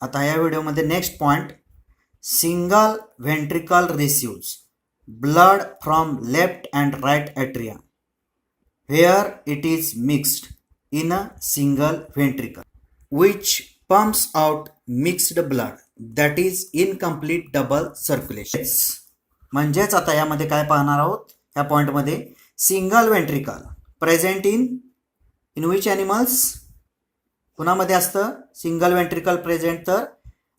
आता या व्हिडिओमध्ये next point, single ventricle receives blood from left and right atrium where it is mixed in a single ventricle which pumps out mixed blood that is incomplete double circulation. म्हणजेच आता यामध्ये काय पाहणार आहोत ह्या पॉइंटमध्ये, single ventricle present in which animals, कुणामध्ये असतं सिंगल व्हेंट्रिकल प्रेझेंट, तर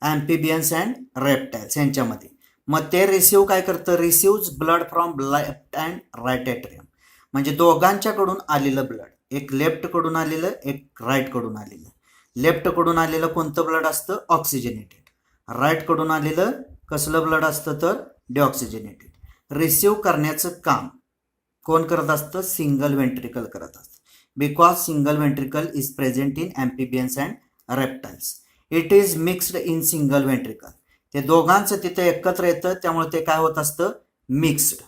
ॲम्फिबियन्स अँड रेप्टाइल्स यांच्यामध्ये. मग ते रिसिव्ह काय करतं, receives blood from left and right atrium, म्हणजे दोघांच्याकडून आलेलं ब्लड, एक लेफ्टकडून आलेलं एक राईटकडून आलेलं. लेफ्टकडून आलेलं कोणतं ब्लड असतं, ऑक्सिजनेटेड. राईटकडून आलेलं कसलं ब्लड असतं, तर डिऑक्सिजनेटेड. रिसिव्ह करण्याचं काम कोण करत असतं, सिंगल व्हेंट्रिकल करत असतं. Because single ventricle is present in amphibians and reptiles. It is mixed in single ventricle. ते दोघांचं तिथे एकत्र येतं, त्यामुळे ते काय होत असतं, मिक्स्ड.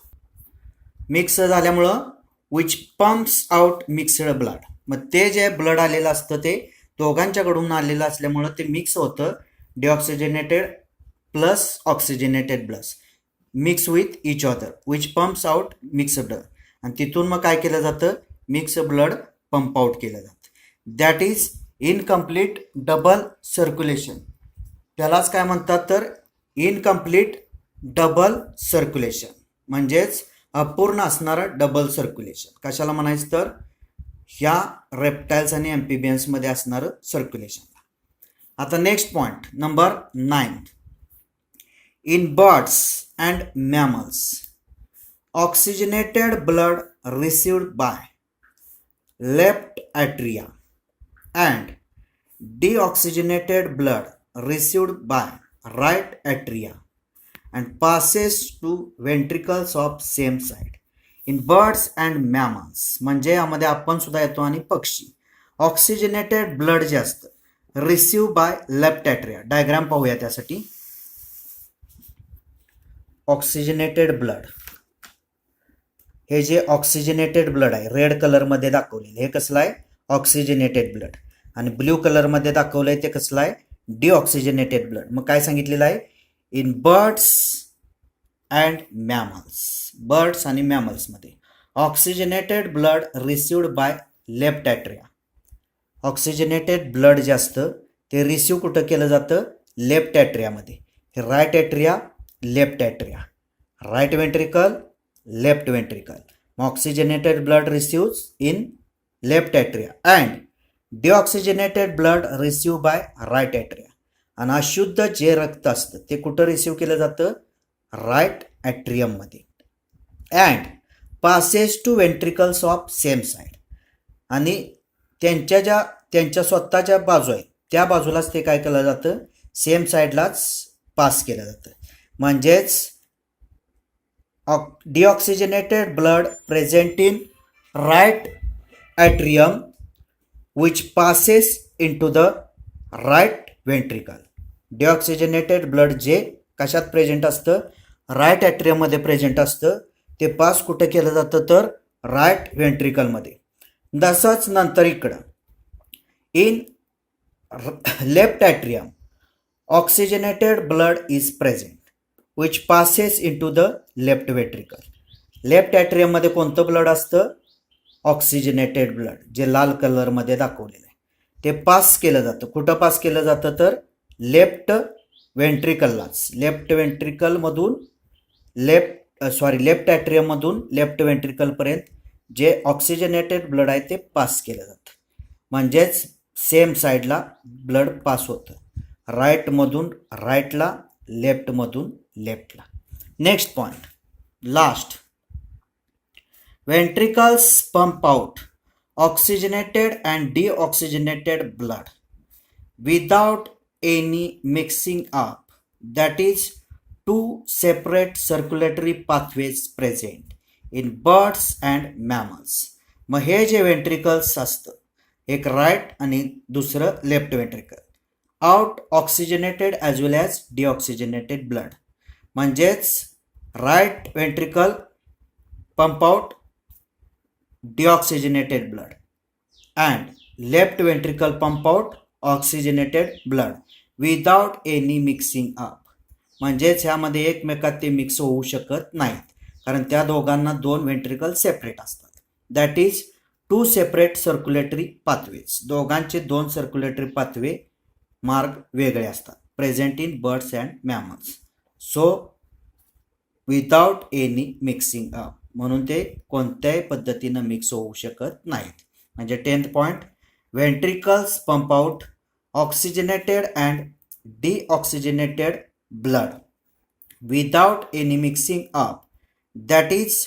मिक्स झाल्यामुळं which pumps out mixed blood, मग ते जे ब्लड आलेलं असतं ते दोघांच्याकडून आलेलं असल्यामुळं ते मिक्स होतं. Deoxygenated plus oxygenated plus mix with each other which pumps out mix blood. आणि तिथून मग काय केलं जातं, मिक्स ब्लड पंप आउट केलं जातं. That is incomplete double circulation. त्यालाच काय म्हणतात, तर इनकम्प्लीट डबल सर्क्युलेशन, म्हणजेच अपूर्ण असणारं डबल सर्क्युलेशन. कशाला म्हणायचं, तर ह्या रेप्टाइल्स आणि ॲम्फिबियन्समध्ये असणारं सर्क्युलेशन. आता next point number 9, in birds and mammals oxygenated blood received by left atria and deoxygenated blood received by right atria and passes to ventricles of same side in birds and mammals. म्हणजे यामध्ये आपण सुद्धा येतो आणि पक्षी. Oxygenated blood जे असतं receive bye left ॲट्रिया, diagram पाहूया त्यासाठी. ऑक्सिजनेटेड ब्लड, हे जे ऑक्सिजनेटेड ब्लड आहे रेड कलरमध्ये दाखवलेलं, हे कसलं आहे, ऑक्सिजनेटेड ब्लड. आणि ब्ल्यू कलरमध्ये दाखवलं आहे ते कसलं आहे, डिऑक्सिजनेटेड ब्लड. मग काय सांगितलेलं आहे, in birds and mammals, birds आणि मॅमल्समध्ये oxygenated blood received by left atria. Oxygenated blood जे असतं ते रिसिव्ह कुठं केलं जातं, लेफ्ट ॲट्रियामध्ये. हे right atria, left atria, right ventricle, left ventricle. मग oxygenated blood receives in left atria and deoxygenated blood receive by right atria. आणि अशुद्ध जे रक्त असतं ते कुठं रिसिव्ह केलं जातं, राईट ॲट्रियममध्ये. And passes to ventricles of same side, आणि त्यांच्या स्वतःच्या बाजू आहेत त्या बाजूलाच ते काय केलं जातं, सेम साईडलाच पास केलं जातं. म्हणजेच deoxygenated blood present in right atrium which passes into the right ventricle. Deoxygenated blood जे कशात प्रेझेंट असतं, राईट ॲट्रियममध्ये प्रेझेंट असतं, ते पास कुठं केलं जातं, तर राईट वेंट्रिकलमध्ये. तसंच नंतर इकडं in left atrium oxygenated blood is present which passes into the left ventricle. Left ॲट्रियममध्ये कोणतं ब्लड असतं, ऑक्सिजनेटेड ब्लड, जे लाल कलरमध्ये दाखवलेलं आहे, ते पास केलं जातं. कुठं पास केलं जातं, तर लेफ्ट वेंट्रिकललाच. लेफ्ट वेंट्रिकलमधून लेफ्ट ॲट्रियममधून लेफ्ट वेंट्रिकलपर्यंत जे ऑक्सिजनेटेड ब्लड आहे ते पास केलं जातं. म्हणजेच सेम साईडला ब्लड पास होतं, राईटमधून राईटला, लेफ्टमधून लेफ्टला. Next point last, ventricles pump out oxygenated and deoxygenated blood without any mixing up. That is, two separate circulatory pathways present in birds and mammals. मग हे जे वेंट्रिकल्स असतं, एक राईट आणि दुसरं left ventricle, out oxygenated as well as deoxygenated blood. म्हणजेच right ventricle pump out deoxygenated blood and left ventricle pump out oxygenated blood without any mixing up. म्हणजेच ह्यामध्ये एकमेकात ते मिक्स होऊ शकत नाहीत, कारण त्या दोघांना दोन व्हेंट्रिकल सेपरेट असतात. That is two separate circulatory pathways. दोघांचे दोन सर्क्युलेटरी पाथवे मार्ग वेगळे असतात. Present in birds and mammals. So without any mixing up, म्हणून ते कोणत्याही पद्धतीनं मिक्स होऊ शकत नाहीत. म्हणजे 10th point, ventricles pump out oxygenated and deoxygenated blood without any mixing up. That is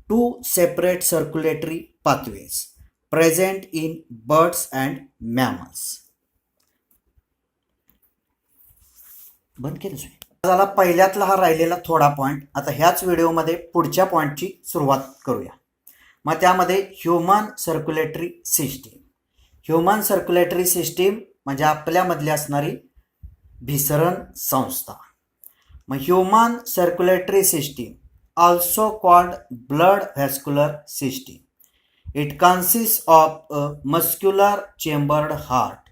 two separate circulatory pathways present in birds and mammals. बंद केलं झाला पहिल्यातला हा राहिलेला थोडा पॉईंट. आता ह्याच व्हिडिओमध्ये पुढच्या पॉईंटची सुरुवात करूया. मग त्यामध्ये human circulatory system. Human circulatory system म्हणजे आपल्यामधली असणारी भिसरण संस्था. मग human circulatory system also called blood vascular system. It consist of a muscular chambered heart,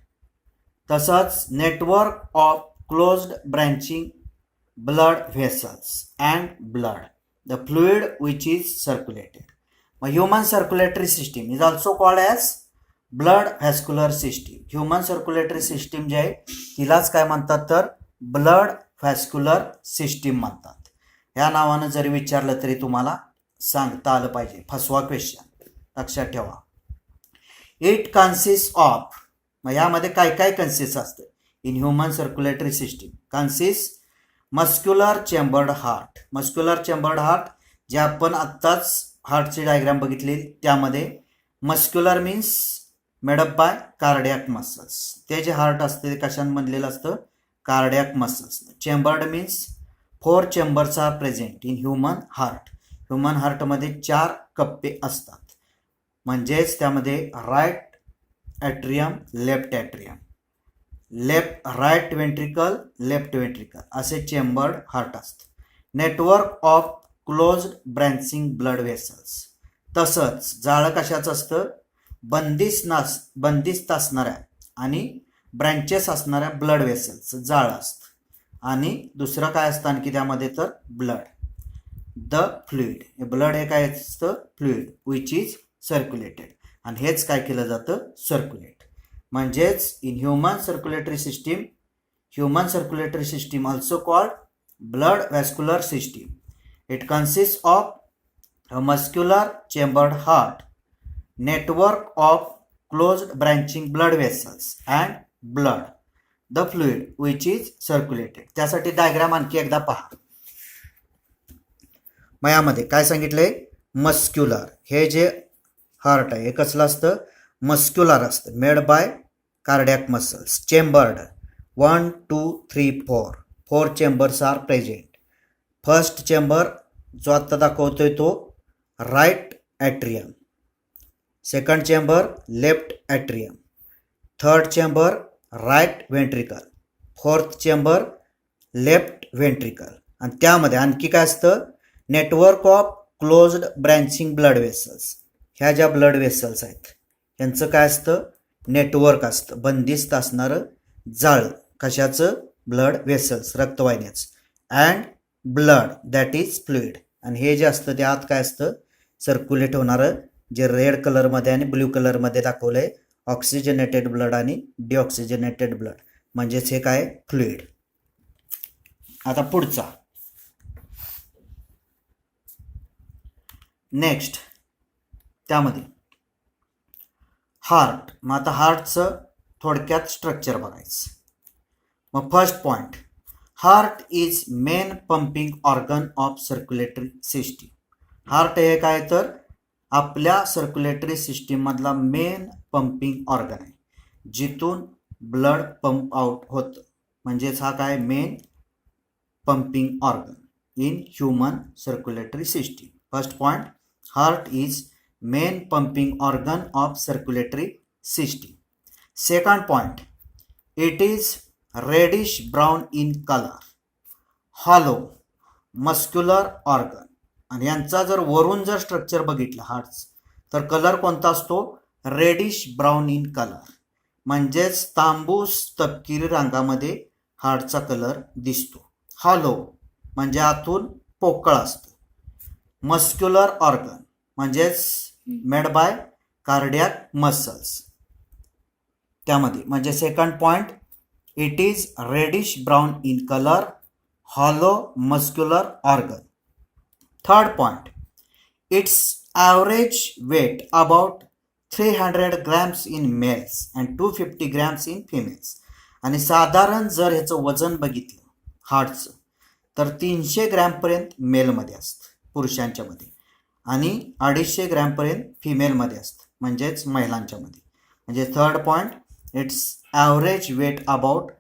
तसंच network of closed branching blood vessels and blood, the fluid which is circulated. Human circulatory system is also called as blood vascular system. Human circulatory system जे आहे तिलाच काय म्हणतात तर blood vascular system म्हणतात. या नावानं जरी विचारलं तरी तुम्हाला सांगता आलं पाहिजे. फसवा क्वेश्चन, लक्षात ठेवा. इट कन्सिस्ट ऑफ, मग यामध्ये काय काय कन्सिस्ट असतं in human circulatory system? Consists muscular chambered heart. muscular chambered heart जे आपण आत्ताच हार्टची डायग्राम बघितली त्यामध्ये muscular means made up by cardiac muscles. ते जे हार्ट असते ते कशांमधलेलं असतं? Cardiac muscles. Chambered means 4 chambers are present in human heart. Human हार्टमध्ये 4 कप्पे असतात. म्हणजेच त्यामध्ये right atrium, left atrium, right ventricle, left ventricle असे चेंबर्ड हार्ट असते. Network of closed branching blood vessels. तसंच जाळं कशाचं असतं? बंदिस्त असणाऱ्या आणि ब्रँचेस असणाऱ्या ब्लड वेसल्सचं जाळं असतं. आणि दुसरं काय असतं आणखी त्यामध्ये तर ब्लड, द फ्लुइड. हे ब्लड हे काय असतं? Fluid which is circulated. आणि हेच काय केलं जातं? सर्क्युलेट. म्हणजेच in human circulatory system also called blood vascular system. It consist of a muscular chambered heart, network of closed branching blood vessels and blood, the fluid which is circulated. त्यासाठी diagram आणखी एकदा पहा. मग यामध्ये काय सांगितलंय? Muscular हे जे हार्ट आहे हे कसलं असतं? मस्क्युलर असतं, made by cardiac muscles. Chambered 1, 2, 3, 4 chambers are present. First chamber जो आत्ता दाखवतोय तो right atrium. Second chamber left atrium. Third chamber right ventricle. Fourth chamber left ventricle. आणि त्यामध्ये आणखी काय असतं? Network of closed branching blood vessels. ह्या ज्या ब्लड वेसल्स आहेत यांचं काय असतं? नेटवर्क असतं, बंदिस्त असणारं जाळं. कशाचं? ब्लड वेसल्स, रक्तवाहिन्याचं. And blood that is fluid. आणि हे जे असतं ते आत काय असतं? सर्क्युलेट होणारं, जे रेड कलरमध्ये आणि ब्ल्यू कलरमध्ये दाखवलं आहे ऑक्सिजनेटेड ब्लड आणि डिऑक्सिजनेटेड ब्लड. म्हणजेच हे काय? फ्लुइड. आता पुढचा नेक्स्ट त्यामध्ये हार्ट. मग आता हार्टचं थोडक्यात स्ट्रक्चर बघायचं. मग first point, heart is main pumping organ of circulatory system. Heart हे काय तर आपल्या सर्क्युलेटरी सिस्टीममधला मेन पंपिंग ऑर्गन आहे, जिथून ब्लड पंप आउट होतं. म्हणजेच हा काय? Main pumping organ in human circulatory system. First point, heart is main pumping organ of circulatory system. Second point, it is reddish brown in color, hollow muscular organ. आणि यांचा जर वरून जर structure बघितलं हार्ट्स तर कलर कोणता असतो? Reddish brown in colour. म्हणजेच तांबूस तपकिरी रंगामध्ये हार्टचा कलर दिसतो. हॉलो म्हणजे आतून पोकळ असतं. मस्क्युलर ऑर्गन म्हणजेच मेड बाय कार्डियाक मसल्स. त्यामध्ये म्हणजे second point, it is reddish brown in colour, hollow muscular organ. Third point, it's average weight about 300 grams in males and 250 grams in females. आणि साधारण जर ह्याचं वजन बघितलं हार्टचं तर 300 ग्रॅमपर्यंत मेलमध्ये असतं पुरुषांच्या मध्ये आणि 250 ग्रॅमपर्यंत फिमेलमध्ये असतं म्हणजेच महिलांच्यामध्ये. म्हणजे third point, it's average weight about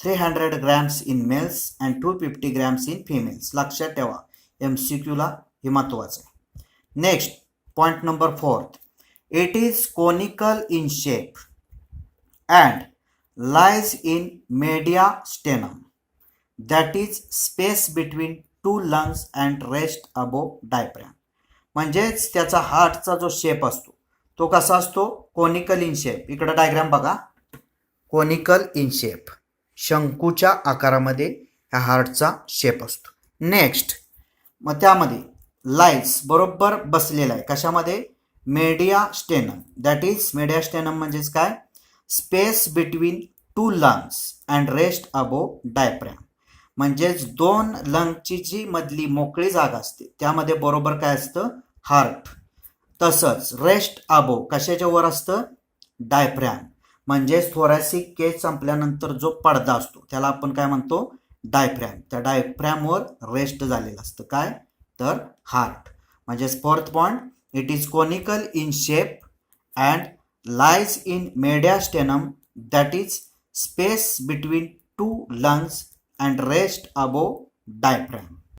300 grams in males and 250 grams in females. लक्षात ठेवा, MCQला हे महत्त्वाचं आहे. Next point number 4, it is conical in shape and lies in mediastinum, that is space between two lungs and rest above diaphragm. म्हणजेच त्याचा हार्टचा जो shape असतो तो कसा असतो, कोनिकल इन शेप. इकडे डायग्राम बघा, कोनिकल इन शेप, शंकूच्या आकारामध्ये ह्या हार्टचा शेप असतो. नेक्स्ट मग त्यामध्ये लाईज बरोबर बसलेला आहे कशामध्ये, मेडियास्टेनम. दॅट इज मेडियास्टेनम म्हणजेच काय, space between two lungs and rest above diaphragm. म्हणजेच दोन लंगची जी मधली मोकळी जागा असते त्यामध्ये बरोबर काय असतं, हार्ट. तसंच रेस्ट अबोव कशाच्या वर असतं, डायफ्रॅम. म्हणजेच थोरॅसिक केज संपल्यानंतर जो पडदा असतो त्याला आपण काय म्हणतो, डायफ्रॅम. त्या डायफ्रॅमवर रेस्ट झालेलं असतं काय, तर हार्ट. म्हणजेच fourth point, it is conical in shape and lies in mediastinum, that is space between two lungs and rest above diaphragm.